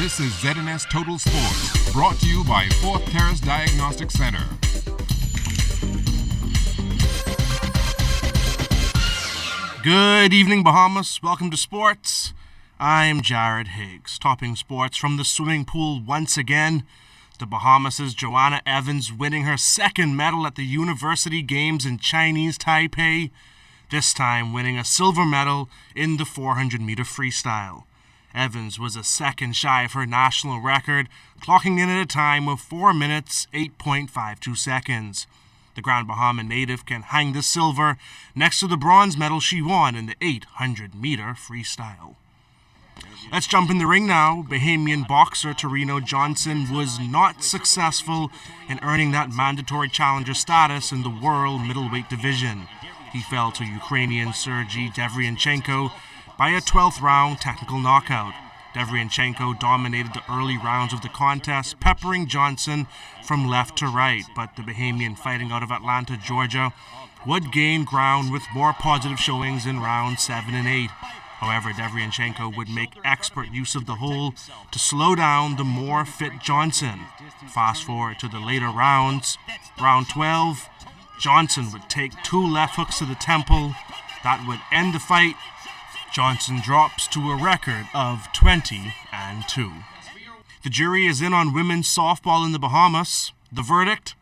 This is ZNS Total Sports, brought to you by Fourth Terrace Diagnostic Center. Good evening, Bahamas. Welcome to sports. I'm Jared Higgs, topping sports from the swimming pool once again. The Bahamas' Joanna Evans winning her second medal at the University Games in Chinese Taipei, this time winning a silver medal in the 400-meter freestyle. Evans was a second shy of her national record, clocking in at a time of 4 minutes, 8.52 seconds. The Grand Bahama native can hang the silver next to the bronze medal she won in the 800-meter freestyle. Let's jump in the ring now. Bahamian boxer Torino Johnson was not successful in earning that mandatory challenger status in the world middleweight division. He fell to Ukrainian Sergei Devryanchenko by a 12th round technical knockout. Devryanchenko dominated the early rounds of the contest, peppering Johnson from left to right, but the Bahamian fighting out of Atlanta, Georgia, would gain ground with more positive showings in rounds 7 and 8. However, Devryanchenko would make expert use of the hold to slow down the more fit Johnson. Fast forward to the later rounds. Round 12, Johnson would take 2 left hooks to the temple. That would end the fight. Johnson drops to a record of 20-2. The jury is in on women's softball in the Bahamas. The verdict?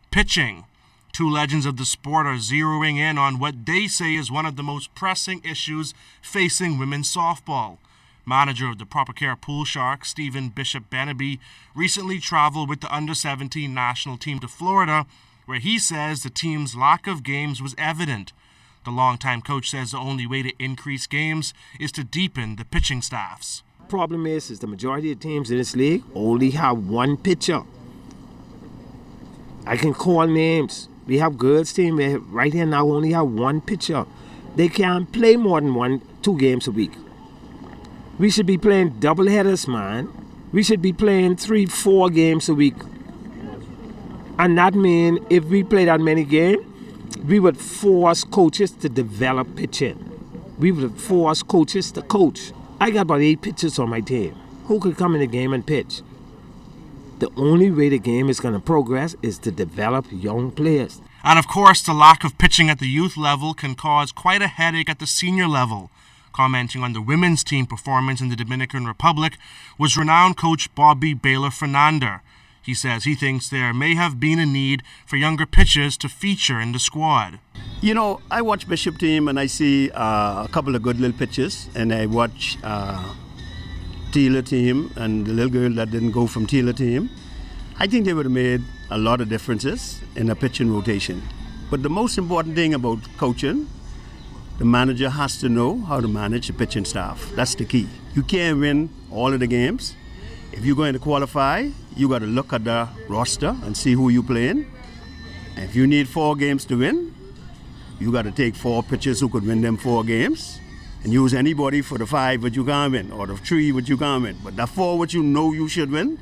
Pitching. 2 legends of the sport are zeroing in on what they say is one of the most pressing issues facing women's softball. Manager of the Proper Care Pool Sharks, Stephen Bishop Benaby, recently traveled with the under-17 national team to Florida, where he says the team's lack of games was evident. The longtime coach says the only way to increase games is to deepen the pitching staffs. Problem is the majority of teams in this league only have one pitcher. I can call names. We have girls team right here now only have one pitcher. They can't play more than 2 games a week. We should be playing double headers, man. We should be playing 3-4 games a week. And that means if we play that many games, we would force coaches to develop pitching. We would force coaches to coach. I got about 8 pitchers on my team. Who could come in the game and pitch? The only way the game is going to progress is to develop young players. And of course, the lack of pitching at the youth level can cause quite a headache at the senior level. Commenting on the women's team performance in the Dominican Republic was renowned coach Bobby Baylor Fernanda. He says he thinks there may have been a need for younger pitchers to feature in the squad. You know, I watch Bishop team and I see a couple of good little pitchers, and I watch Taylor team and the little girl that didn't go from Taylor team. I think they would have made a lot of differences in a pitching rotation. But the most important thing about coaching, the manager has to know how to manage the pitching staff. That's the key. You can't win all of the games. If you're going to qualify, you got to look at the roster and see who you're playing. And if you need 4 games to win, you got to take 4 pitchers who could win them 4 games and use anybody for the 5 that you can't win or the 3 that you can't win. But the 4 what you know you should win,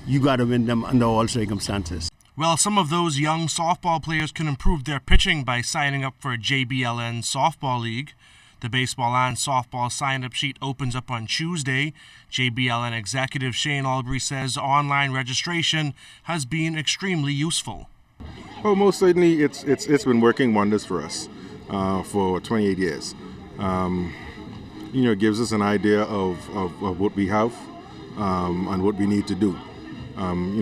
you got to win them under all circumstances. Well, some of those young softball players can improve their pitching by signing up for JBLN Softball League. The baseball and softball sign-up sheet opens up on Tuesday. JBLN executive Shane Albury says online registration has been extremely useful. Oh, most certainly it's been working wonders for us for 28 years. It gives us an idea of what we have and what we need to do.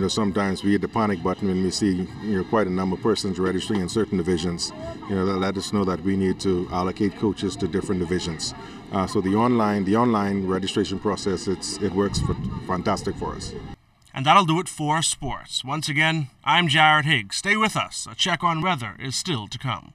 Sometimes we hit the panic button when we see quite a number of persons registering in certain divisions. That let us know that we need to allocate coaches to different divisions. So the online registration process, it works fantastic for us. And that'll do it for sports. Once again, I'm Jared Higgs. Stay with us. A check on weather is still to come.